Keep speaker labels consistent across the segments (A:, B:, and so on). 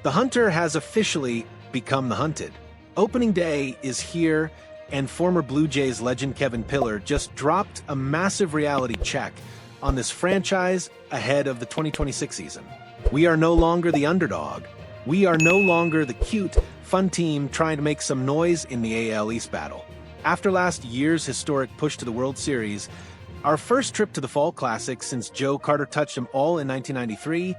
A: The hunter has officially become the hunted. Opening day is here, and former Blue Jays legend Kevin Pillar just dropped a massive reality check on this franchise ahead of the 2026 season. We are no longer the underdog. We are no longer the cute, fun team trying to make some noise in the AL East battle. After last year's historic push to the World Series, our first trip to the Fall Classic since Joe Carter touched them all in 1993,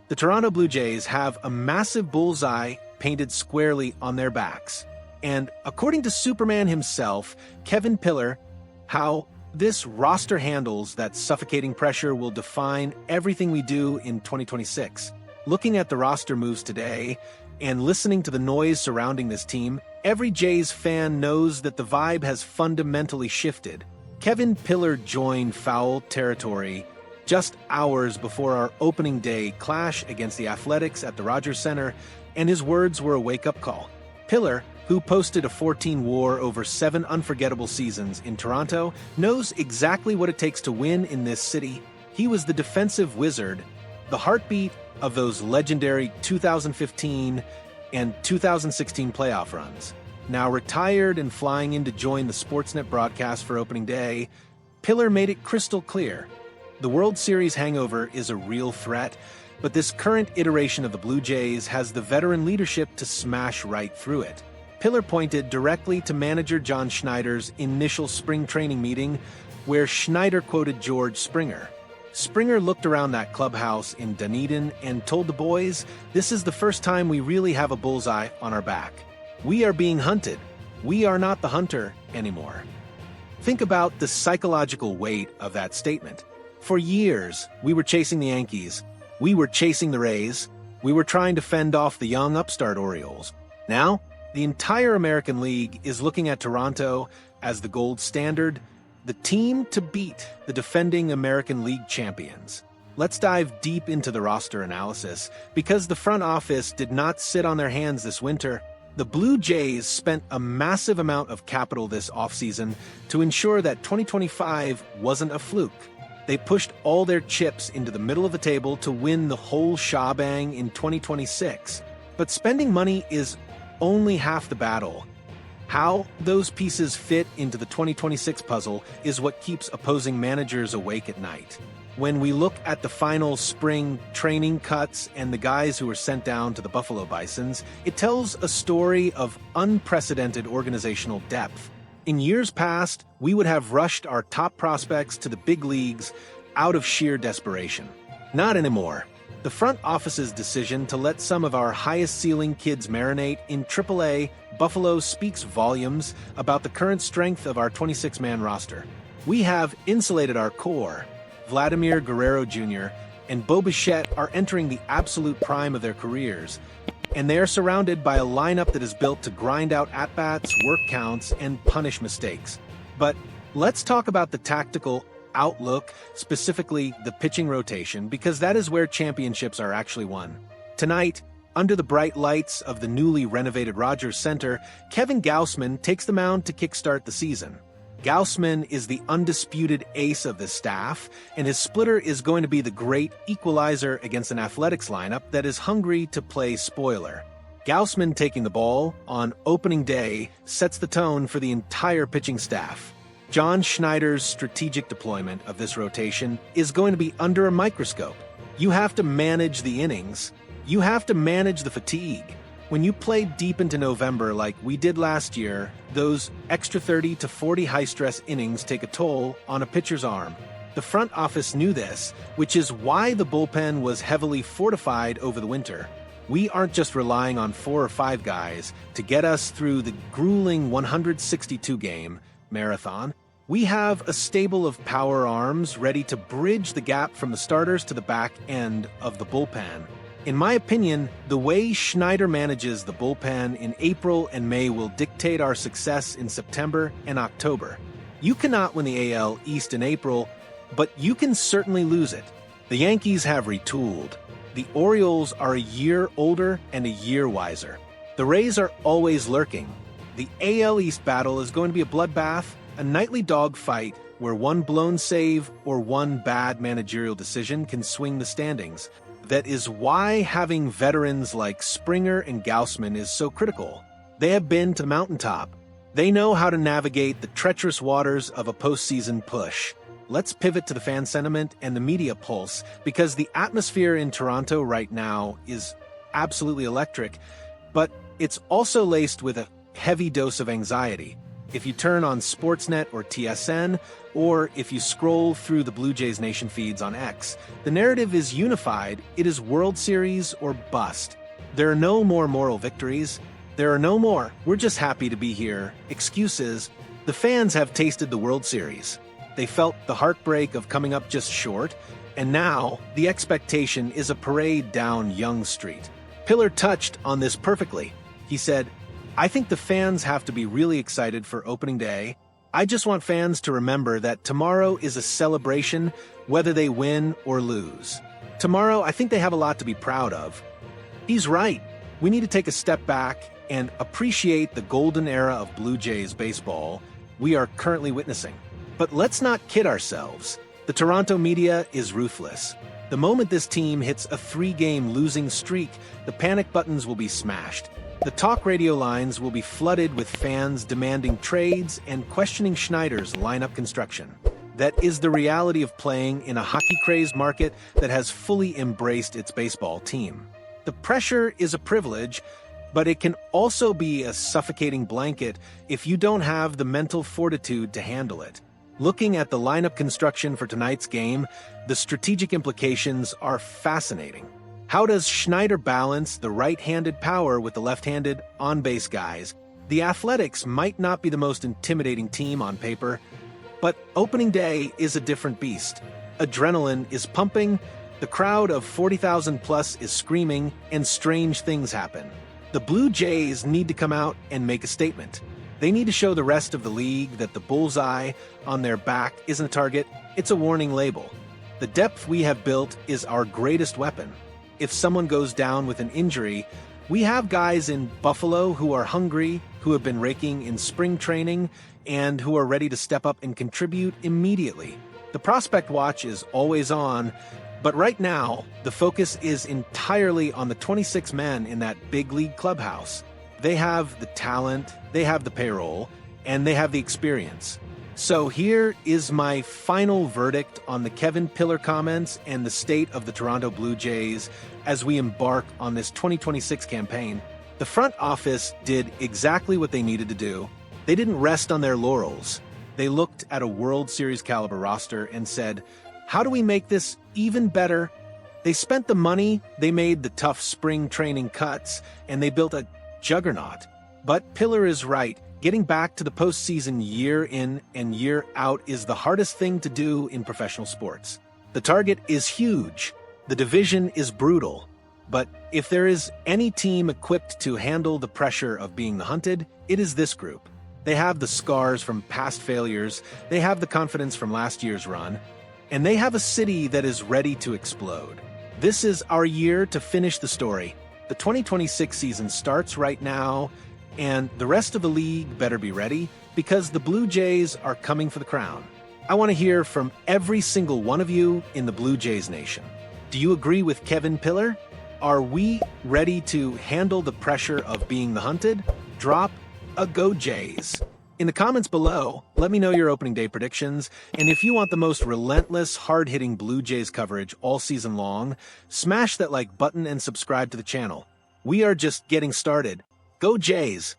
A: the Toronto Blue Jays have a massive bullseye painted squarely on their backs. And according to Superman himself, Kevin Pillar, how this roster handles that suffocating pressure will define everything we do in 2026. Looking at the roster moves today and listening to the noise surrounding this team, every Jays fan knows that the vibe has fundamentally shifted. Kevin Pillar joined foul territory just hours before our opening day clash against the Athletics at the Rogers Center, and his words were a wake-up call. Pillar, who posted a 14 WAR over 7 unforgettable seasons in Toronto, knows exactly what it takes to win in this city. He was the defensive wizard, the heartbeat of those legendary 2015 and 2016 playoff runs. Now retired and flying in to join the Sportsnet broadcast for opening day, Pillar made it crystal clear. The World Series hangover is a real threat, but this current iteration of the Blue Jays has the veteran leadership to smash right through it. Pillar pointed directly to manager John Schneider's initial spring training meeting, where Schneider quoted George Springer. Springer looked around that clubhouse in Dunedin and told the boys, "This is the first time we really have a bullseye on our back. We are being hunted. We are not the hunter anymore." Think about the psychological weight of that statement. For years, we were chasing the Yankees. We were chasing the Rays. We were trying to fend off the young upstart Orioles. Now, the entire American League is looking at Toronto as the gold standard, the team to beat the defending American League champions. Let's dive deep into the roster analysis, because the front office did not sit on their hands this winter. The Blue Jays spent a massive amount of capital this offseason to ensure that 2025 wasn't a fluke. They pushed all their chips into the middle of the table to win the whole shebang in 2026. But spending money is only half the battle. How those pieces fit into the 2026 puzzle is what keeps opposing managers awake at night. When we look at the final spring training cuts and the guys who were sent down to the Buffalo Bisons, it tells a story of unprecedented organizational depth. In years past, we would have rushed our top prospects to the big leagues out of sheer desperation. Not anymore. The front office's decision to let some of our highest-ceiling kids marinate in AAA Buffalo speaks volumes about the current strength of our 26-man roster. We have insulated our core. Vladimir Guerrero Jr. and Bo Bichette are entering the absolute prime of their careers, and they are surrounded by a lineup that is built to grind out at-bats, work counts, and punish mistakes. But let's talk about the tactical outlook, specifically the pitching rotation, because that is where championships are actually won. Tonight, under the bright lights of the newly renovated Rogers Center, Kevin Gausman takes the mound to kickstart the season. Gausman is the undisputed ace of the staff, and his splitter is going to be the great equalizer against an Athletics lineup that is hungry to play spoiler. Gausman taking the ball on opening day sets the tone for the entire pitching staff. John Schneider's strategic deployment of this rotation is going to be under a microscope. You have to manage the innings. You have to manage the fatigue. When you play deep into November like we did last year, those extra 30 to 40 high-stress innings take a toll on a pitcher's arm. The front office knew this, which is why the bullpen was heavily fortified over the winter. We aren't just relying on 4 or 5 guys to get us through the grueling 162-game marathon. We have a stable of power arms ready to bridge the gap from the starters to the back end of the bullpen. In my opinion, the way Schneider manages the bullpen in April and May will dictate our success in September and October. You cannot win the AL East in April, but you can certainly lose it. The Yankees have retooled. The Orioles are a year older and a year wiser. The Rays are always lurking. The AL East battle is going to be a bloodbath, a nightly dogfight where one blown save or one bad managerial decision can swing the standings. That is why having veterans like Springer and Gausman is so critical. They have been to the mountaintop. They know how to navigate the treacherous waters of a postseason push. Let's pivot to the fan sentiment and the media pulse, because the atmosphere in Toronto right now is absolutely electric, but it's also laced with a heavy dose of anxiety. If you turn on Sportsnet or TSN, or if you scroll through the Blue Jays Nation feeds on X, the narrative is unified. It is World Series or bust. There are no more moral victories. There are no more "we're just happy to be here" excuses. The fans have tasted the World Series. They felt the heartbreak of coming up just short, and now the expectation is a parade down Yonge Street. Pillar touched on this perfectly. He said, "I think the fans have to be really excited for opening day. I just want fans to remember that tomorrow is a celebration, whether they win or lose. Tomorrow, I think they have a lot to be proud of." He's right. We need to take a step back and appreciate the golden era of Blue Jays baseball we are currently witnessing. But let's not kid ourselves. The Toronto media is ruthless. The moment this team hits a 3-game losing streak, the panic buttons will be smashed. The talk radio lines will be flooded with fans demanding trades and questioning Schneider's lineup construction. That is the reality of playing in a hockey-crazed market that has fully embraced its baseball team. The pressure is a privilege, but it can also be a suffocating blanket if you don't have the mental fortitude to handle it. Looking at the lineup construction for tonight's game, the strategic implications are fascinating. How does Schneider balance the right-handed power with the left-handed on-base guys? The Athletics might not be the most intimidating team on paper, but opening day is a different beast. Adrenaline is pumping, the crowd of 40,000 plus is screaming, and strange things happen. The Blue Jays need to come out and make a statement. They need to show the rest of the league that the bullseye on their back isn't a target, it's a warning label. The depth we have built is our greatest weapon. If someone goes down with an injury, we have guys in Buffalo who are hungry, who have been raking in spring training, and who are ready to step up and contribute immediately. The prospect watch is always on, but right now, the focus is entirely on the 26 men in that big league clubhouse. They have the talent, they have the payroll, and they have the experience. So here is my final verdict on the Kevin Pillar comments and the state of the Toronto Blue Jays as we embark on this 2026 campaign. The front office did exactly what they needed to do. They didn't rest on their laurels. They looked at a World Series caliber roster and said, how do we make this even better? They spent the money, they made the tough spring training cuts, and they built a juggernaut. But Pillar is right. Getting back to the postseason year in and year out is the hardest thing to do in professional sports. The target is huge. The division is brutal. But if there is any team equipped to handle the pressure of being the hunted, it is this group. They have the scars from past failures, they have the confidence from last year's run, and they have a city that is ready to explode. This is our year to finish the story. The 2026 season starts right now, and the rest of the league better be ready, because the Blue Jays are coming for the crown. I want to hear from every single one of you in the Blue Jays Nation. Do you agree with Kevin Pillar? Are we ready to handle the pressure of being the hunted? Drop a Go Jays. In the comments below, let me know your opening day predictions, and if you want the most relentless, hard-hitting Blue Jays coverage all season long, smash that like button and subscribe to the channel. We are just getting started. Go Jays!